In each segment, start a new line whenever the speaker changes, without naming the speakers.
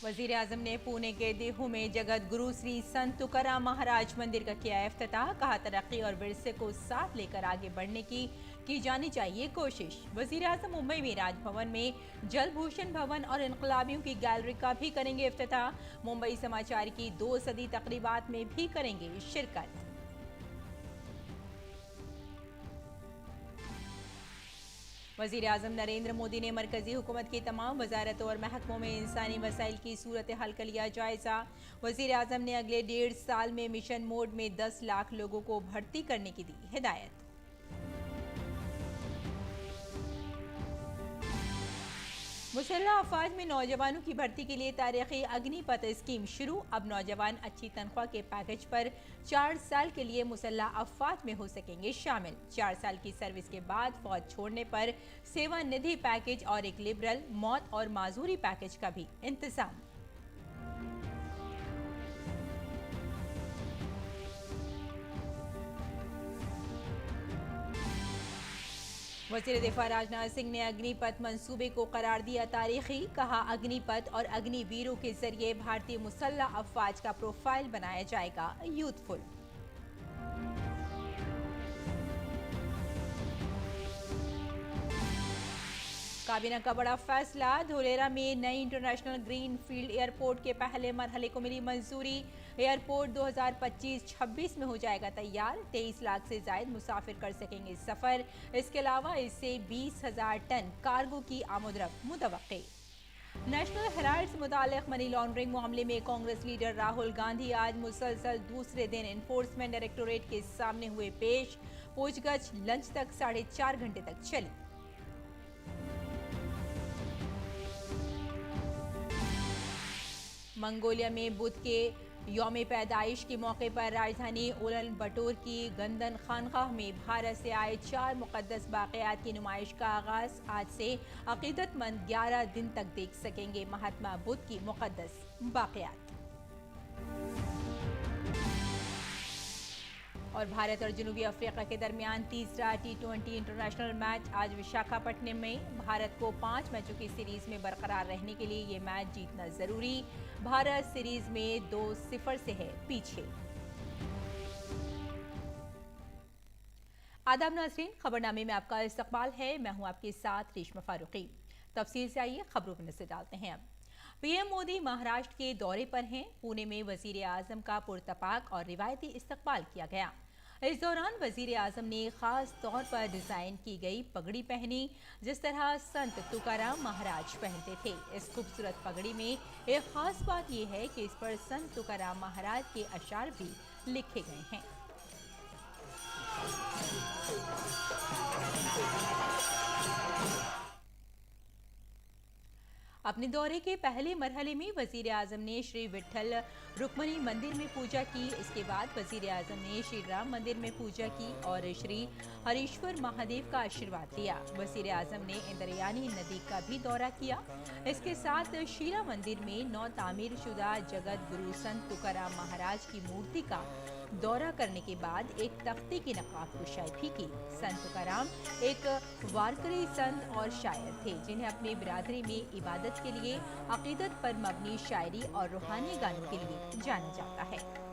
वजीर आजम ने पुणे के देहू में जगत गुरु श्री संत तुकाराम महाराज मंदिर का किया इफ्तिताह। कहा, तरक्की और विरसे को साथ लेकर आगे बढ़ने की जानी चाहिए कोशिश। वजीर आजम मुंबई में राजभवन में जल भूषण भवन और इनकलाबियों की गैलरी का भी करेंगे इफ्तिताह। मुंबई समाचार की 2 सदी तकरीबात में भी करेंगे शिरकत। वजीर आजम नरेंद्र मोदी ने मरकजी हुकूमत की तमाम वजारतों और महकमों में इंसानी वसाइल की सूरत हाल का लिया जायजा। वजीर आजम ने अगले 1.5 साल में मिशन मोड में 10 लाख लोगों को भर्ती करने की दी हिदायत। मुसल्लह अफवाज में नौजवानों की भर्ती के लिए तारीखी अग्निपथ स्कीम शुरू। अब नौजवान अच्छी तनख्वाह के पैकेज पर 4 साल के लिए मुसल्लह अफवाज में हो सकेंगे शामिल। 4 साल की सर्विस के बाद फौज छोड़ने पर सेवा निधि पैकेज और एक लिबरल मौत और माजूरी पैकेज का भी इंतजाम। वज़ीर दिफा राजनाथ सिंह ने अग्निपथ मंसूबे को करार दिया तारीखी। कहा, अग्निपथ और अग्निवीरों के जरिए भारतीय मुसल्लह अफवाज का प्रोफाइल बनाया जाएगा यूथफुल। काबीना का बड़ा फैसला। धोलेरा में नई इंटरनेशनल ग्रीन फील्ड एयरपोर्ट के पहले मरहले को मिली मंजूरी। एयरपोर्ट 2025-26 में हो जाएगा तैयार। 23 लाख से जायद मुसाफिर कर सकेंगे सफर। इसके अलावा इससे 20,000 टन कार्गो की आमदरफ्त मुतवक्के। नेशनल हेराल्ड से मुताल्लिक मनी लॉन्ड्रिंग मामले में कांग्रेस लीडर राहुल गांधी आज मुसलसल दूसरे दिन एनफोर्समेंट डायरेक्टोरेट के सामने हुए पेश। पूछगछ लंच तक 4.5 घंटे तक चली। मंगोलिया में बुद्ध के यौम पैदाइश के मौके पर राजधानी उलन बटोर की गंदन खानकाह में भारत से आए 4 मुक़द्दस बाक़ियात की नुमाइश का आगाज। आज से अक़ीदतमंद 11 दिन तक देख सकेंगे महात्मा बुद्ध की मुक़द्दस बाक़ियात। और भारत और जनूबी अफ्रीका के दरमियान तीसरा T20 इंटरनेशनल मैच आज विशाखापट्टनम में। भारत को 5 मैचों की सीरीज में बरकरार रहने के लिए ये मैच जीतना जरूरी। भारत सीरीज में 2-0 से है पीछे। आदाब नाज़रीन, खबरनामे में आपका इस्तकबाल है। मैं हूं आपके साथ रेशमा फारूकी। तफसील से आइए खबरों में नजर डालते हैं। पीएम मोदी महाराष्ट्र के दौरे पर हैं। पुणे में वजीर आजम का पुरतपाक और रिवायती इस्तकबाल किया गया। इस दौरान वजीर आजम ने खास तौर पर डिजाइन की गई पगड़ी पहनी, जिस तरह संत तुकाराम महाराज पहनते थे। इस खूबसूरत पगड़ी में एक खास बात यह है कि इस पर संत तुकाराम महाराज के अशार भी लिखे गए हैं। अपने दौरे के पहले मरहले में वजीर आजम ने श्री विठल रुक्मणी मंदिर में पूजा की। इसके बाद वजीर आजम ने श्री राम मंदिर में पूजा की और श्री हरीश्वर महादेव का आशीर्वाद लिया। वजीर आजम ने इंद्रयानी नदी का भी दौरा किया। इसके साथ शीला मंदिर में नौ तामीर शुदा जगत गुरु संत तुकाराम महाराज की मूर्ति का दौरा करने के बाद एक तख्ती की नकाब कुशाई भी की। संत तुकाराम एक वारकरी संत और शायर थे, जिन्हें अपनी बिरादरी में इबादत के लिए अकीदत पर मबनी शायरी और रूहानी गानों के लिए जाना जाता है।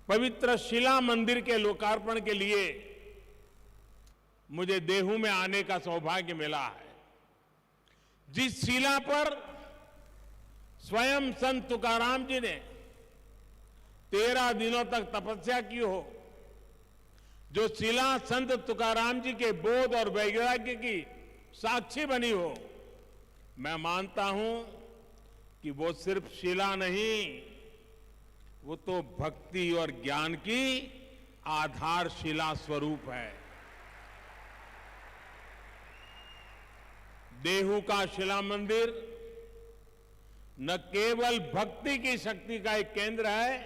पवित्र शिला मंदिर के लोकार्पण के लिए मुझे देहू में आने का सौभाग्य मिला है। जिस शिला पर स्वयं संत तुकाराम जी ने 13 दिनों तक तपस्या की हो, जो शिला संत तुकाराम जी के बोध और वैराग्य की साक्षी बनी हो, मैं मानता हूं कि वो सिर्फ शिला नहीं, वो तो भक्ति और ज्ञान की आधारशिला स्वरूप है। देहू का शिला मंदिर न केवल भक्ति की शक्ति का एक केंद्र है,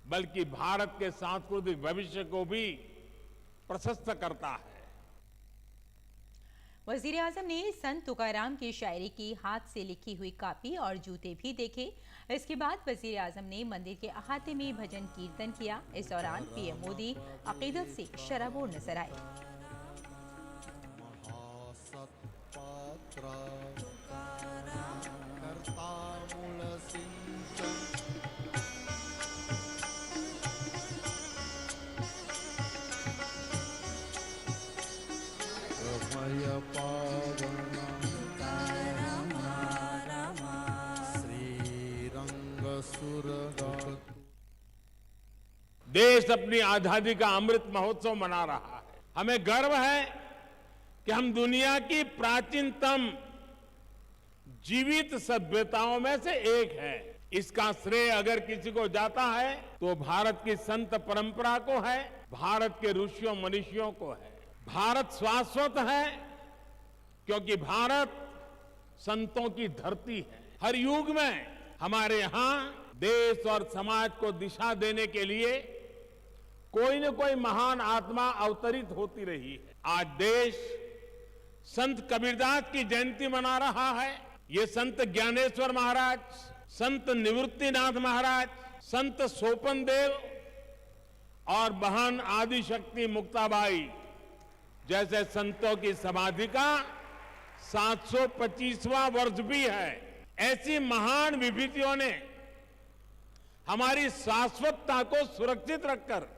बल्कि भारत के सांस्कृतिक भविष्य को भी प्रशस्त करता है।
वजीर आजम ने संत तुकाराम की शायरी की हाथ से लिखी हुई कापी और जूते भी देखे। इसके बाद वजीर आजम ने मंदिर के अहाते में भजन कीर्तन किया। इस दौरान पीएम मोदी अकीदत से शराबोर नजर आए।
देश अपनी आजादी का अमृत महोत्सव मना रहा है। हमें गर्व है कि हम दुनिया की प्राचीनतम जीवित सभ्यताओं में से एक है। इसका श्रेय अगर किसी को जाता है तो भारत की संत परंपरा को है, भारत के ऋषियों मनीषियों को है। भारत शाश्वत है क्योंकि भारत संतों की धरती है। हर युग में हमारे यहाँ देश और समाज को दिशा देने के लिए कोई न कोई महान आत्मा अवतरित होती रही है। आज देश संत कबीरदास की जयंती मना रहा है। ये संत ज्ञानेश्वर महाराज, संत निवृत्तिनाथ महाराज, संत सोपन देव और बहन आदिशक्ति मुक्ताबाई जैसे संतों की समाधि का 725वां वर्ष भी है। ऐसी महान विभूतियों ने हमारी शाश्वतता को सुरक्षित रखकर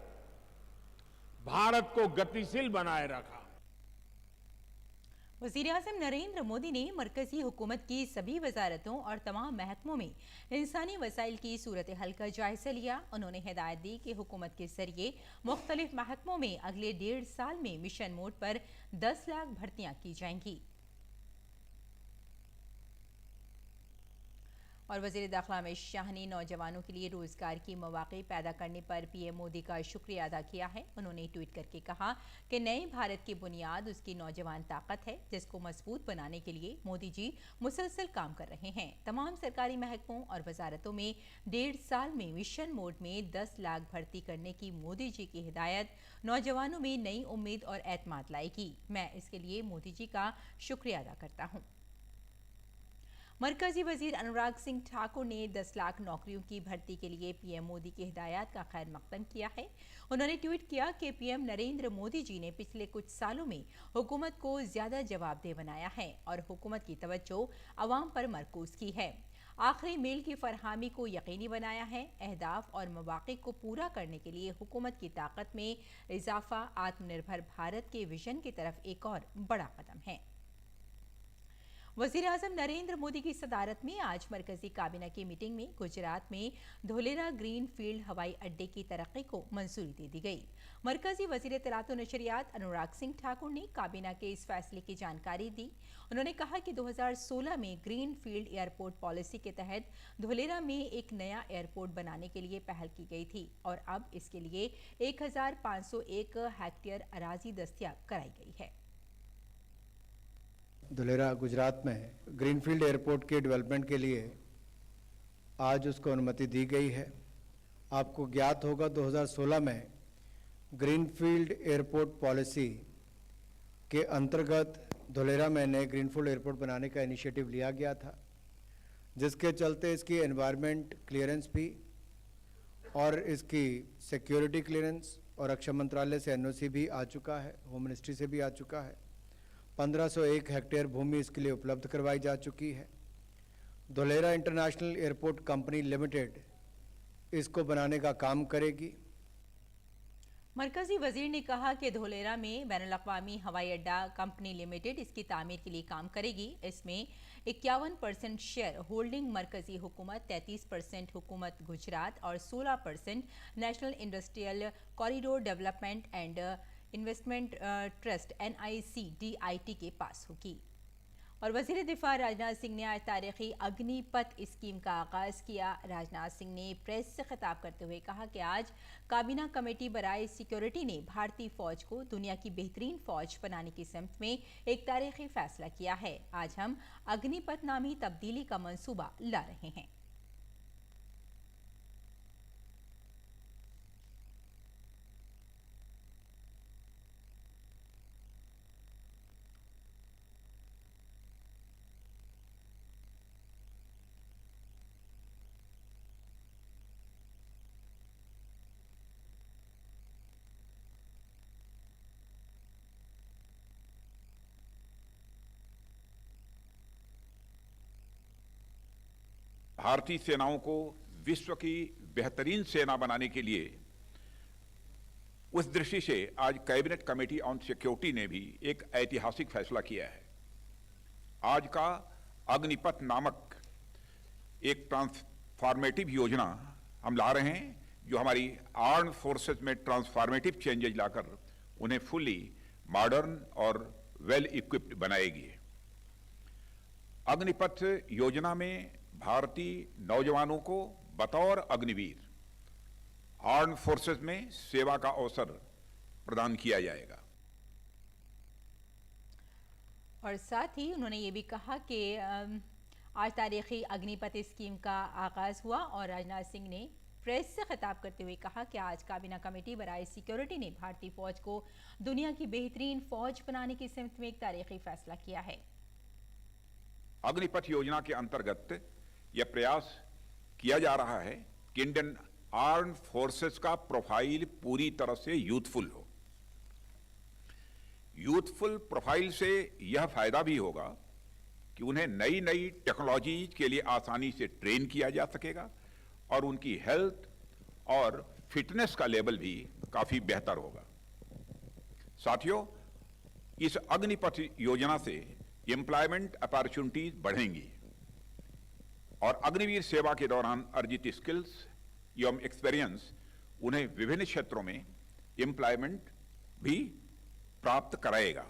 भारत को गतिशील बनाए रखा।
वज़ीर आज़म नरेंद्र मोदी ने मरकजी हुकूमत की सभी वजारतों और तमाम महकमों में इंसानी वसाइल की सूरत हाल का जायजा लिया। उन्होंने हिदायत दी कि हुकूमत के जरिए मुख्तलिफ महकमों में अगले 1.5 साल में मिशन मोड पर 10 लाख भर्तियां की जाएंगी। और वज़ीर दाखिला अमित शाह ने नौजवानों के लिए रोजगार की मौके पैदा करने पर पीएम मोदी का शुक्रिया अदा किया है। उन्होंने ट्वीट करके कहा कि नए भारत की बुनियाद उसकी नौजवान ताकत है, जिसको मजबूत बनाने के लिए मोदी जी मुसलसल काम कर रहे हैं। तमाम सरकारी महकमों और वजारतों में 1.5 साल में मिशन मोड में 10 लाख भर्ती करने की मोदी जी की हिदायत नौजवानों में नई उम्मीद और एतमाद लाएगी। मैं इसके लिए मोदी जी का शुक्रिया अदा करता हूँ। मरकजी वजीर अनुराग सिंह ठाकुर ने 10 लाख नौकरियों की भर्ती के लिए पीएम मोदी की हिदायत का खैर मकदम किया है। उन्होंने ट्वीट किया कि पीएम नरेंद्र मोदी जी ने पिछले कुछ सालों में हुकूमत को ज्यादा जवाबदेह बनाया है और हुकूमत की तवज्जो अवाम पर मरकूज की है। आखिरी मील की फरहमी को यकीनी बनाया है। अहदाफ और मवाक़े को पूरा करने के लिए हुकूमत की ताकत में इजाफा आत्मनिर्भर भारत के विजन की तरफ एक और बड़ा कदम है। वज़ीर आज़म नरेंद्र मोदी की सदारत में आज मरकजी काबीना की मीटिंग में गुजरात में धोलेरा ग्रीन फील्ड हवाई अड्डे की तरक्की को मंजूरी दे दी गई। मरकजी वज़ीर इत्तलात और नशरियात अनुराग सिंह ठाकुर ने काबीना के इस फैसले की जानकारी दी। उन्होंने कहा कि 2016 में ग्रीन फील्ड एयरपोर्ट पॉलिसी के तहत धोलेरा में एक नया एयरपोर्ट बनाने के लिए पहल की गई थी और अब इसके लिए 1501 हेक्टेयर अराजी दस्तयाब कराई गई है।
धोलेरा गुजरात में ग्रीनफील्ड एयरपोर्ट के डेवलपमेंट के लिए आज उसको अनुमति दी गई है। आपको ज्ञात होगा 2016 में ग्रीनफील्ड एयरपोर्ट पॉलिसी के अंतर्गत धोलेरा में नए ग्रीनफील्ड एयरपोर्ट बनाने का इनिशिएटिव लिया गया था, जिसके चलते इसकी एनवायरनमेंट क्लियरेंस भी और इसकी सिक्योरिटी क्लियरेंस और रक्षा मंत्रालय से एनओसी भी आ चुका है, होम मिनिस्ट्री से भी आ चुका है। 1501 हेक्टेयर भूमि इसके लिए उपलब्ध करवाई जा चुकी है। Dholera international airport company limited इसको बनाने का काम करेगी।
मरकजी वजीर ने कहा कि धोलेरा में बैनुल-अक़वामी हवाई अड्डा कंपनी लिमिटेड इसकी तामीर के लिए काम करेगी। इसमें 51% शेयर होल्डिंग मरकजी हुकूमत, 33% हुकूमत गुजरात और 16% national industrial corridor development and investment trust NICDIT के पास होगी। और वजीर दिफा राजनाथ सिंह ने आज तारीखी अग्निपथ स्कीम का आगाज किया। राजनाथ सिंह ने प्रेस से खिताब करते हुए कहा कि आज काबीना कमेटी बराए सिक्योरिटी ने भारतीय फौज को दुनिया की बेहतरीन फौज बनाने की सिमत में एक तारीखी फैसला किया है। आज हम अग्निपथ नामी तब्दीली का मंसूबा ला रहे हैं।
भारतीय सेनाओं को विश्व की बेहतरीन सेना बनाने के लिए उस दृष्टि से आज कैबिनेट कमेटी ऑन सिक्योरिटी ने भी एक ऐतिहासिक फैसला किया है। आज का अग्निपथ नामक एक ट्रांसफॉर्मेटिव योजना हम ला रहे हैं, जो हमारी आर्म्ड फोर्सेस में ट्रांसफॉर्मेटिव चेंजेज लाकर उन्हें फुली मॉडर्न और वेल इक्विप्ड बनाएगी। अग्निपथ योजना में भारतीय नौजवानों को बतौर अग्निवीर आर्म्ड फोर्सेस में सेवा का अवसर प्रदान किया जाएगा।
और साथ ही उन्होंने ये भी कहा कि आज तारीखी अग्निपथ स्कीम का आगाज हुआ और राजनाथ सिंह ने प्रेस से खिताब करते हुए कहा कि आज काबीना कमेटी बराए सिक्योरिटी ने भारतीय फौज को दुनिया की बेहतरीन फौज बनाने की सिमत में एक तारीखी फैसला किया है।
अग्निपथ योजना के अंतर्गत यह प्रयास किया जा रहा है कि इंडियन आर्म्ड फोर्सेस का प्रोफाइल पूरी तरह से यूथफुल हो। यूथफुल प्रोफाइल से यह फायदा भी होगा कि उन्हें नई नई टेक्नोलॉजी के लिए आसानी से ट्रेन किया जा सकेगा और उनकी हेल्थ और फिटनेस का लेवल भी काफी बेहतर होगा। साथियों, इस अग्निपथ योजना से एम्प्लॉयमेंट अपॉर्चुनिटीज बढ़ेंगी और अग्निवीर सेवा के दौरान अर्जित स्किल्स एवं एक्सपीरियंस उन्हें विभिन्न क्षेत्रों में एम्प्लॉयमेंट भी प्राप्त कराएगा।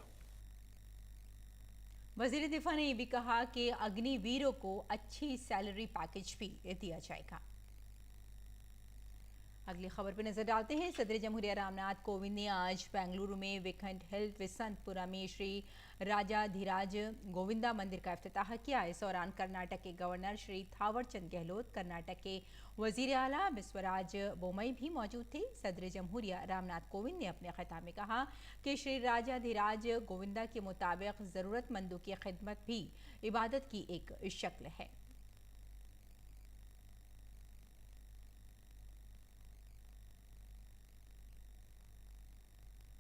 वजीर दिफा ने यह भी कहा कि अग्निवीरों को अच्छी सैलरी पैकेज भी दिया जाएगा। अगली खबर पर नजर डालते हैं। सदर जमहूरिया रामनाथ कोविंद ने आज बेंगलुरु में विकंठ हिल्स विसंतपुरा में श्री राजाधिराज गोविंदा मंदिर का इफ्तिताह किया। इस दौरान कर्नाटक के गवर्नर श्री थावरचंद गहलोत, कर्नाटक के वजीर आला बिस्वराज बोमई भी मौजूद थे। सदर जमहूरिया रामनाथ कोविंद ने अपने खिताब में कहा कि श्री राजाधिराज गोविंदा के मुताबिक जरूरतमंदों की खिदमत भी इबादत की एक शक्ल है।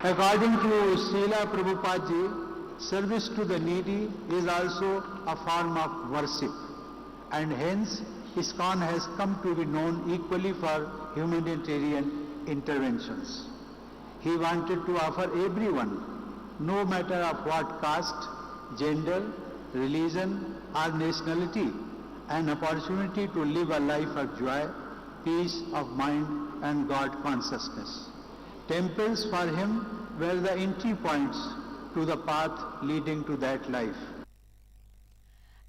According to Srila Prabhupada ji, service to the needy is also a form of worship, and hence ISKCON has come to be known equally for humanitarian interventions. He wanted to offer everyone, no matter of what caste, gender, religion or nationality, an opportunity to live a life of joy, peace of mind and God consciousness. Temples for him were the entry points to the path leading to that life.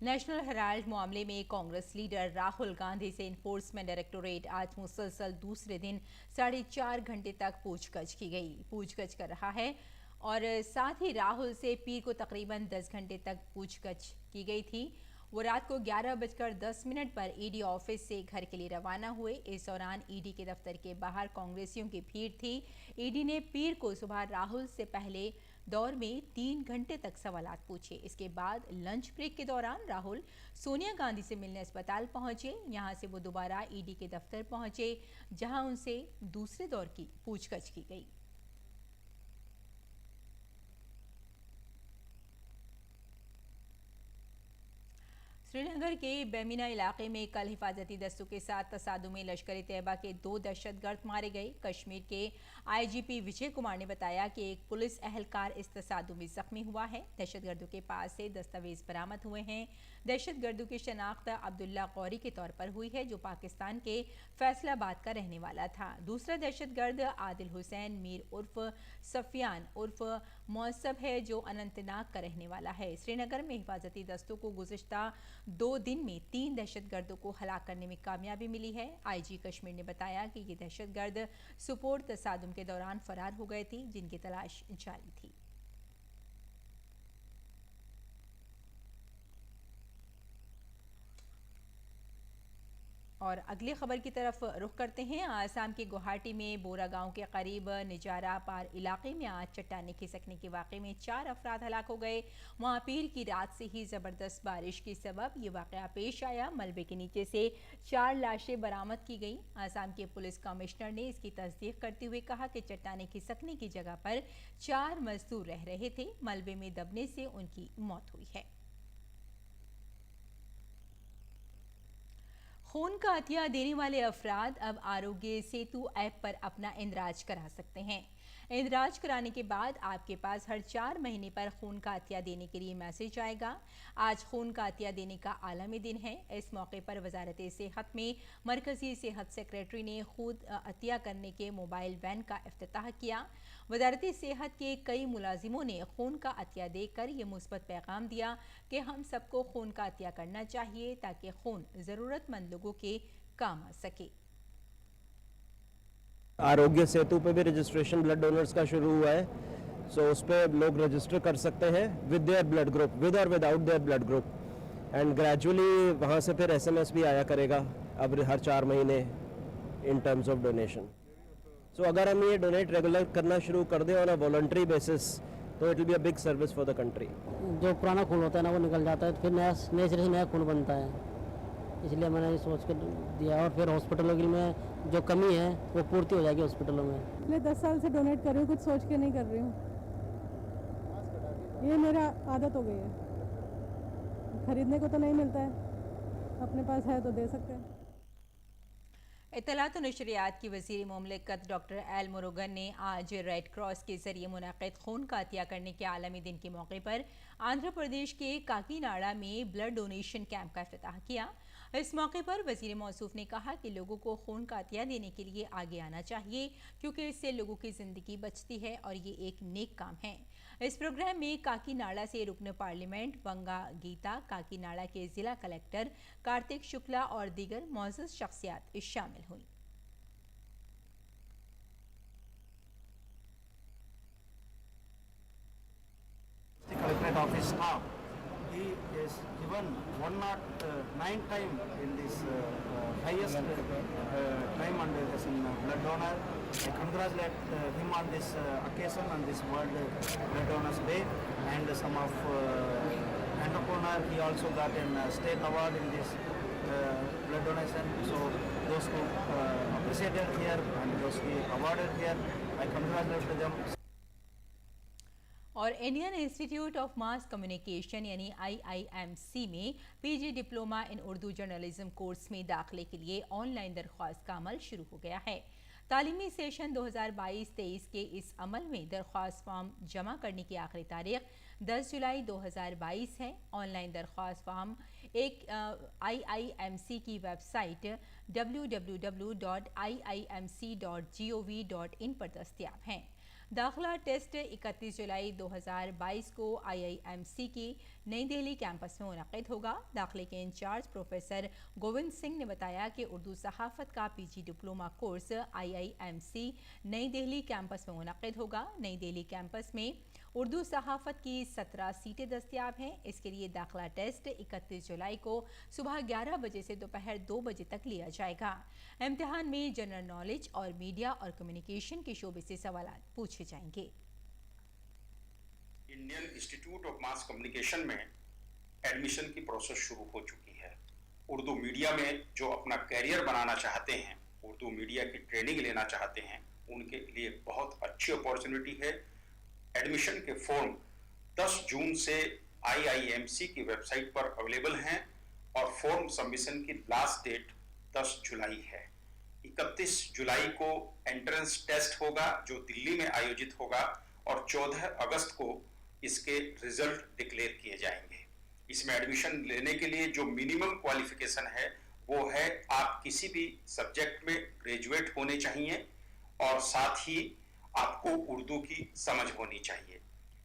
National Herald मामले में Congress leader Rahul Gandhi से enforcement directorate आज मुसलसल दूसरे दिन 4.5 घंटे तक पूछगछ कर रहा है और साथ ही राहुल से पीर को तकरीबन 10 घंटे तक पूछगछ की गई थी। वो रात को 11:10 पर ईडी ऑफिस से घर के लिए रवाना हुए। इस दौरान ईडी के दफ्तर के बाहर कांग्रेसियों की भीड़ थी। ईडी ने पीर को सुबह राहुल से पहले दौर में 3 घंटे तक सवालात पूछे। इसके बाद लंच ब्रेक के दौरान राहुल सोनिया गांधी से मिलने अस्पताल पहुंचे। यहां से वो दोबारा ईडी के दफ्तर पहुंचे, जहां उनसे दूसरे दौर की पूछगछ की गई। श्रीनगर के बेमिना इलाके में कल हिफाजती दस्तों के साथ तसादुम में लश्कर तैयबा के 2 दहशतगर्द मारे गए। कश्मीर के आईजीपी विजय कुमार ने बताया कि एक पुलिस एहलकार इस तसादुम में जख्मी हुआ है। दहशतगर्दों के पास से दस्तावेज बरामद हुए हैं। दहशतगर्दों की शनाख्त अब्दुल्ला कौरी के तौर पर हुई है, जो पाकिस्तान के फैसलाबाद का रहने वाला था। दूसरा दहशतगर्द आदिल हुसैन मीर उर्फ सफियान उर्फ मौसब है, जो अनंतनाग का रहने वाला है। श्रीनगर में हिफाजती दस्तों को गुज़िश्ता 2 दिन में 3 दहशतगर्दों को हलाक करने में कामयाबी मिली है। आईजी कश्मीर ने बताया कि ये दहशतगर्द सुपोर तसादुम के दौरान फरार हो गए थे, जिनकी तलाश जारी थी। और अगली खबर की तरफ रुख करते हैं। आसाम के गुवाहाटी में बोरा गांव के करीब निजारा पार इलाके में आज चट्टाने खिसकने के वाक़े में 4 अफराद हलाक हो गए। वहां पीर की रात से ही ज़बरदस्त बारिश के सबब ये वाक़या पेश आया। मलबे के नीचे से 4 लाशें बरामद की गई। आसाम के पुलिस कमिश्नर ने इसकी तस्दीक करते हुए कहा कि चट्टाने खिसकने की जगह पर 4 मजदूर रह रहे थे। मलबे में दबने से उनकी मौत हुई है। खून का अतिया देने वाले अफराद अब आरोग्य सेतु ऐप पर अपना इंदराज करा सकते हैं। इंदराज कराने के बाद आपके पास हर 4 महीने पर खून का अतिया देने के लिए मैसेज आएगा। आज खून का अतिया देने का आलमी दिन है। इस मौके पर वजारत सेहत में मरकजी सेहत सेक्रेटरी ने खुद अतिया करने के मोबाइल वैन का इफ्तिताह किया। वजारत सेहत के कई मुलाजिमों ने खून का अतिया देकर ये मुस्बत पैगाम दिया कि हम सबको खून का अतिया करना चाहिए ताकि खून ज़रूरतमंद लोगों के काम आ सके।
आरोग्य सेतु पे भी रजिस्ट्रेशन ब्लड डोनर्स का शुरू हुआ है। सो उस पर लोग रजिस्टर कर सकते हैं with their blood group, with और without their blood group, and gradually वहाँ से फिर SMS भी आया करेगा अब हर 4 महीने इन टर्म्स ऑफ डोनेशन। सो अगर हम ये डोनेट रेगुलर करना शुरू कर दें ऑन अ वॉलंटरी बेसिस तो it will be a big service for the country.
जो पुराना खून होता है ना वो निकल जाता है, तो फिर नए सिरे से नया खून बनता है, इसलिए मैंने ये सोच कर दिया। और फिर हॉस्पिटलों में जो कमी है वो पूर्ति हो जाएगी हॉस्पिटलों में।
मैं 10 साल से डोनेट कर रही हूँ, कुछ सोच के नहीं कर रही हूँ, ये मेरा आदत हो गई है। खरीदने को तो नहीं मिलता है, अपने पास है तो दे सकते हैं।
इत्तलात और नशरियात की वज़ीर मुमलिकत डॉक्टर एल मुरुगन ने आज रेड क्रॉस के जरिए मुनाक़िद खून का अतिया करने के आलमी दिन के मौके पर आंध्र प्रदेश के काकीनाडा में ब्लड डोनेशन कैंप का इफ्तिताह किया। इस मौके पर वज़ीर मौसूफ ने कहा कि लोगों को खून का अतिया देने के लिए आगे आना चाहिए, क्योंकि इससे लोगों की ज़िंदगी बचती है और ये एक नेक काम है। इस प्रोग्राम में काकीनाडा से रुकन पार्लियामेंट बंगा गीता, काकीनाडा के ज़िला कलेक्टर कार्तिक शुक्ला और दीगर मौजूद शख्सियात शामिल हुई।
Collectorate office staff, he is given 109 time in this highest time and as in blood donor. I congratulate him on this occasion, on this World Blood Donors Day, and some of entrepreneur, he also got a state award in this blood donation. So those who appreciated here and those who awarded here, I congratulate them.
और Indian institute of mass communication यानी IIMC में PG diploma in Urdu journalism course में दाखिले के लिए online दरख्वास्त का अमल शुरू हो गया है। तालीमी सेशन 2022-23 के इस अमल में दरख्वास्त फॉर्म जमा करने की आखिरी तारीख 10 जुलाई 2022 है। ऑनलाइन दरख्वास्त फॉर्म एक IIMC की वेबसाइट www.iimc.gov.in पर दस्तयाब हैं। दाखिला टेस्ट 31 जुलाई 2022 को IIMC की नई दिल्ली कैंपस में मुनक़िद होगा। दाखिले के इंचार्ज प्रोफेसर गोविंद सिंह ने बताया कि उर्दू सहाफ़त का PG डिप्लोमा कोर्स IIMC नई दिल्ली कैंपस में मुनक़िद होगा। नई दिल्ली कैंपस में उर्दू सहाफ़त की 17 सीटें दस्तयाब हैं। इसके लिए दाखिला टेस्ट 31 जुलाई को सुबह 11 बजे से दोपहर 2 बजे तक लिया जाएगा। इम्तिहान में जनरल नॉलेज और मीडिया और कम्युनिकेशन के शोबे से सवालात पूछे जाएंगे।
Indian institute of mass communication में एडमिशन की प्रोसेस शुरू हो चुकी है। उर्दू मीडिया में जो अपना कैरियर बनाना चाहते हैं, उर्दू मीडिया की ट्रेनिंग लेना चाहते हैं, उनके लिए बहुत अच्छी अपॉर्चुनिटी है। एडमिशन के फॉर्म 10 जून से IIMC की वेबसाइट पर अवेलेबल हैं और फॉर्म सबमिशन की लास्ट डेट 10 जुलाई है। 31 जुलाई को एंट्रेंस टेस्ट होगा जो दिल्ली में आयोजित होगा और 14 अगस्त को इसके रिजल्ट डिक्लेयर किए जाएंगे। इसमें एडमिशन लेने के लिए जो मिनिमम क्वालिफिकेशन है वो है आप किसी भी सब्जेक्ट में ग्रेजुएट होने चाहिए और साथ ही आपको उर्दू की समझ होनी चाहिए।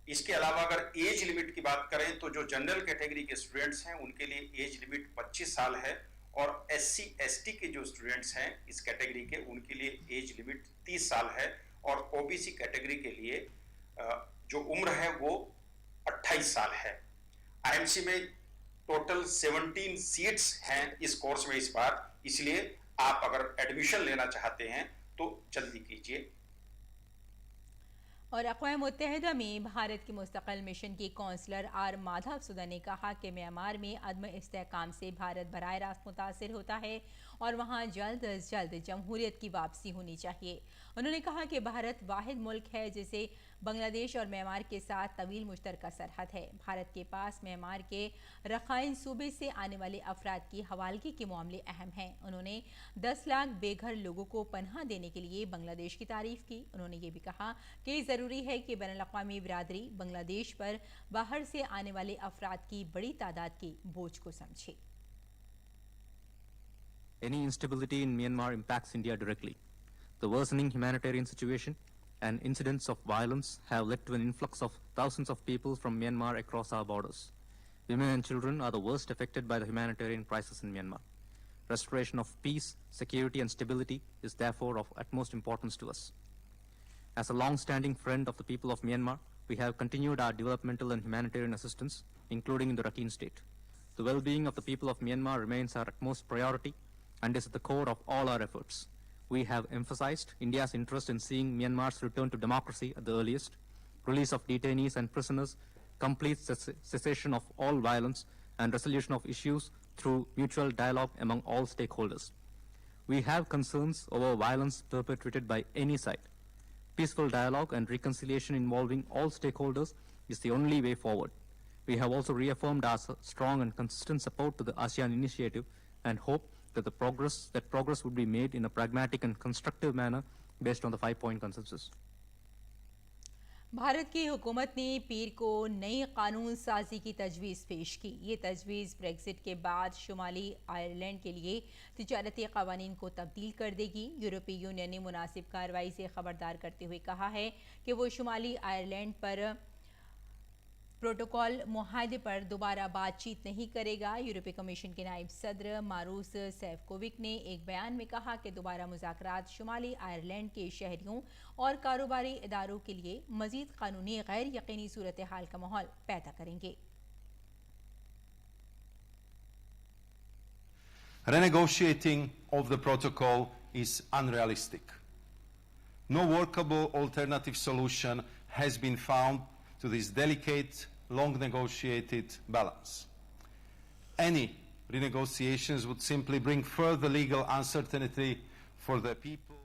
इसके अलावा अगर एज लिमिट की बात करें तो जो जनरल कैटेगरी के स्टूडेंट्स हैं उनके लिए एज लिमिट 25 साल है और SC ST के जो स्टूडेंट्स हैं इस कैटेगरी के उनके लिए एज लिमिट 30 साल है और OBC कैटेगरी के लिए जो उम्र है वो 28 साल है। IMC में टोटल 17 सीट्स हैं इस कोर्स में इस बार, इसलिए आप अगर एडमिशन लेना चाहते हैं तो जल्दी कीजिए।
और अक़वाम मुत्तहिदा में भारत के मुस्तक़िल मिशन की कौंसलर आर माधवसुधा ने कहा कि म्यांमार में अदम इस्तेहकाम से भारत बराह रास्त मुतासिर होता है और वहाँ जल्द अज जल्द जमहूरियत की वापसी होनी चाहिए। उन्होंने कहा कि भारत वाहिद मुल्क है जिसे बांग्लादेश और म्यांमार के साथ तवील मुश्तरका सरहद है। भारत के पास म्यांमार के रखाइन सूबे से आने वाले अफराद की हवालगी के मामले अहम हैं। उन्होंने 10 लाख बेघर लोगों को पनाह देने के लिए बांग्लादेश की तारीफ की। उन्होंने ये भी कहा कि ज़रूरी है कि बैनुल-अक़वामी बिरादरी बांग्लादेश पर बाहर से आने वाले अफराद की बड़ी तादाद के बोझ को समझे।
Any instability in Myanmar impacts India directly. The worsening humanitarian situation and incidents of violence have led to an influx of thousands of people from Myanmar across our borders. Women and children are the worst affected by the humanitarian crisis in Myanmar. Restoration of peace, security and stability is therefore of utmost importance to us. As a long-standing friend of the people of Myanmar, we have continued our developmental and humanitarian assistance, including in the Rakhine State. The well-being of the people of Myanmar remains our utmost priority and is at the core of all our efforts. We have emphasized India's interest in seeing Myanmar's return to democracy at the earliest, release of detainees and prisoners, complete cessation of all violence, and resolution of issues through mutual dialogue among all stakeholders. We have concerns over violence perpetrated by any side. Peaceful dialogue and reconciliation involving all stakeholders is the only way forward. We have also reaffirmed our strong and consistent support to the ASEAN initiative and hope that progress would be made in a pragmatic and constructive manner based on the 5-point consensus.
Bharat की हुकूमत ने पीर को नई कानून साजी की तजवीज़ पेश की। ये तजवीज़ ब्रेक्जिट के बाद शुमाली आयरलैंड के लिए तिजारती क़वानीन को तब्दील कर देगी। यूरोपीय यूनियन ने मुनासिब कार्रवाई से खबरदार करते हुए कहा है कि वो शुमाली आयरलैंड पर प्रोटोकॉल मुआहदे पर दोबारा बातचीत नहीं करेगा। यूरोपीय कमीशन के नायब सदर मारूस सेफकोविक ने एक बयान में कहा कि दोबारा मुज़ाकरात शुमाली आयरलैंड के शहरियों और कारोबारी इदारों के लिए मज़ीद कानूनी गैर यकीनी सूरत हाल का माहौल पैदा करेंगे।
Renegotiating of the protocol is unrealistic. No workable alternative solution has been found to this delicate, long negotiated balance. Any renegotiations would simply bring further legal uncertainty for the people.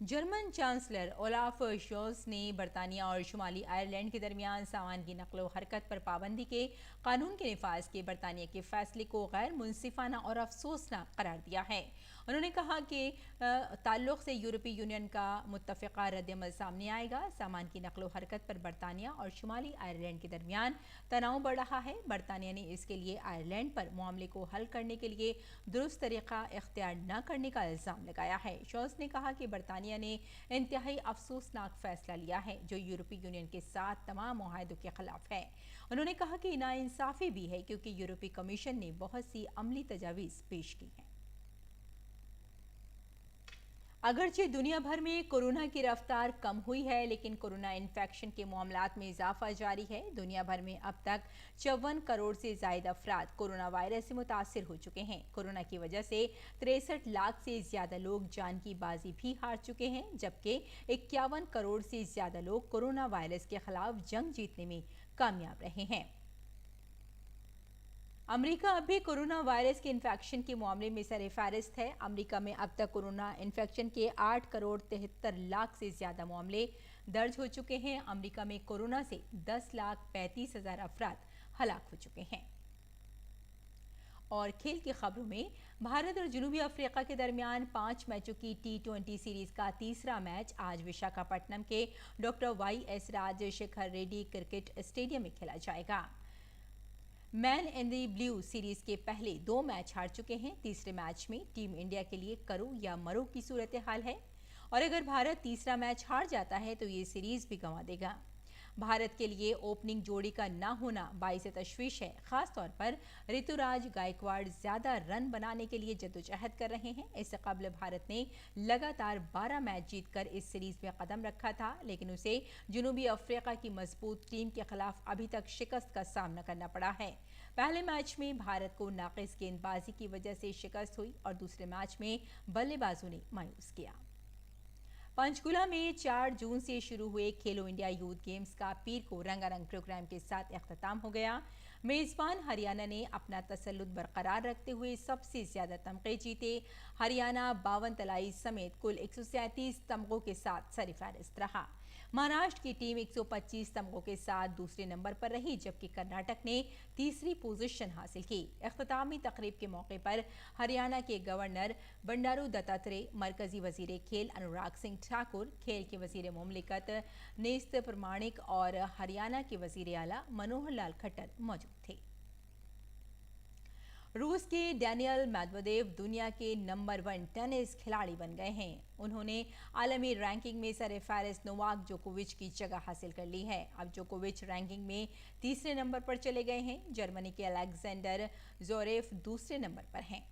German chancellor Olaf Sholes ने बरतानिया और शुमाली Ireland के दरमियान सामान की नकलो हरकत पर पाबंदी के कानून के निफाज के बरतानिया के फैसले को गैर मुनसिफाना और अफसोसनाक करार दिया है। उन्होंने कहा कि ताल्लुक़ से यूरोपीय यूनियन का मुत्तफ़िक़ा रद्दअमल सामने आएगा। सामान की नकलो हरकत पर बरतानिया और शुमाली आयरलैंड के दरमियान तनाव बढ़ रहा है। बरतानिया ने इसके लिए आयरलैंड पर मामले को हल करने के लिए दुरुस्त तरीक़ा इख्तियार न करने का इल्ज़ाम लगाया है। शोल्स ने कहा कि बरतानिया ने इंतहाई अफसोसनाक फैसला लिया है जो यूरोपीय यूनियन के साथ तमाम मुआहदों के खिलाफ है। उन्होंने कहा कि नाइंसाफ़ी भी है क्योंकि यूरोपीय कमीशन ने बहुत सी अमली तजावीज़ पेश की हैं। अगरचे दुनिया भर में कोरोना की रफ्तार कम हुई है लेकिन कोरोना इन्फेक्शन के मामलात में इजाफा जारी है। दुनिया भर में अब तक 54 करोड़ से ज़ायद अफराद कोरोना वायरस से मुतासिर हो चुके हैं। कोरोना की वजह से 63 लाख से ज़्यादा लोग जान की बाजी भी हार चुके हैं जबकि 51 करोड़ से ज़्यादा लोग कोरोना वायरस के खिलाफ जंग जीतने में कामयाब रहे हैं। अमेरिका अब भी कोरोना वायरस के इन्फेक्शन के मामले में सर-ए-फ़हरिस्त है। अमेरिका में अब तक कोरोना इन्फेक्शन के 8 करोड़ 73 लाख से ज़्यादा मामले दर्ज हो चुके हैं। अमेरिका में कोरोना से 10,35,000 अफराद हलाक हो चुके हैं। और खेल की खबरों में भारत और जनूबी अफ्रीका के दरमियान 5 मैचों की T20 सीरीज का तीसरा मैच आज विशाखापट्टनम के doctor YS Rajasekhara Reddy cricket stadium में खेला जाएगा। Men in the blue series के पहले 2 मैच हार चुके हैं। तीसरे मैच में टीम इंडिया के लिए करो या मरो की सूरत हाल है और अगर भारत तीसरा मैच हार जाता है तो ये सीरीज भी गंवा देगा। भारत के लिए ओपनिंग जोड़ी का ना होना बाइस तशवीश है। खास तौर पर ऋतुराज गायकवाड़ ज्यादा रन बनाने के लिए जद्दोजहद कर रहे हैं। इससे कबल भारत ने लगातार 12 मैच जीतकर इस सीरीज में कदम रखा था, लेकिन उसे जनूबी अफ्रीका की मजबूत टीम के खिलाफ अभी तक शिकस्त का सामना करना पड़ा है। पहले मैच में भारत को नाकिस गेंदबाजी की वजह से शिकस्त हुई और दूसरे मैच में बल्लेबाजों ने मायूस किया। पंचकुला में 4 जून से शुरू हुए खेलो इंडिया यूथ गेम्स का पीर को रंगारंग प्रोग्राम के साथ इख्तिताम हो गया। मेजबान हरियाणा ने अपना तसल्लुत बरकरार रखते हुए सबसे ज्यादा तमगे जीते। हरियाणा 52 तलाई समेत कुल 137 तमगों के साथ सरफहरिस्त रहा। महाराष्ट्र की टीम 125 तमगों के साथ दूसरे नंबर पर रही, जबकि कर्नाटक ने तीसरी पोजीशन हासिल की। इख्तितामी तकरीब के मौके पर हरियाणा के गवर्नर बंडारू दत्तात्रेय, मरकजी वजीर खेल अनुराग सिंह ठाकुर, खेल के वजीर मुमलिकत नेस्त प्रमाणिक और हरियाणा के वजीर आला मनोहर लाल खट्टर मौजूद थे। रूस के डैनियल मेदवेदेव दुनिया के नंबर 1 टेनिस खिलाड़ी बन गए हैं। उन्होंने आलमी रैंकिंग में सरफहरिस्त नोवाक जोकोविच की जगह हासिल कर ली है। अब जोकोविच रैंकिंग में तीसरे नंबर पर चले गए हैं। जर्मनी के अलेक्जेंडर ज़ोरेफ दूसरे नंबर पर हैं।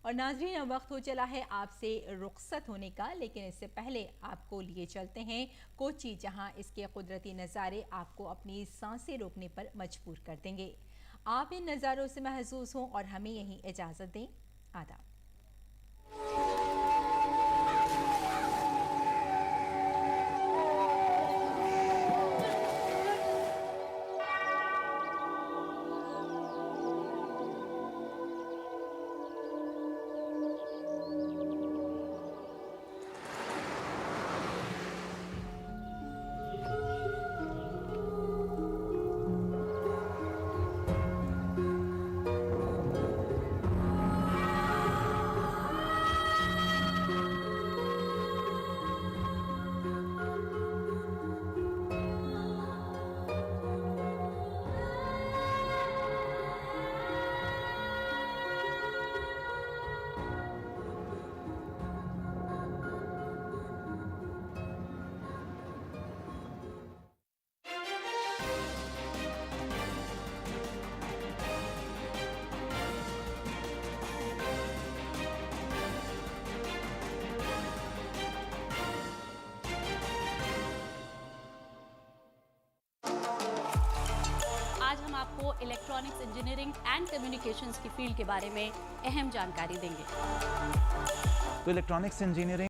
और नाज़रीन, अब वक्त हो चला है आपसे रुखसत होने का, लेकिन इससे पहले आपको लिए चलते हैं कोची, जहां इसके कुदरती नज़ारे आपको अपनी सांसें रोकने पर मजबूर कर देंगे। आप इन नज़ारों से महसूस हों और हमें यहीं इजाज़त दें। आदाब।
आपको इलेक्ट्रॉनिक्स इंजीनियरिंग एंड कम्युनिकेशंस की फील्ड के बारे में अहम जानकारी देंगे।
तो इलेक्ट्रॉनिक्स इंजीनियरिंग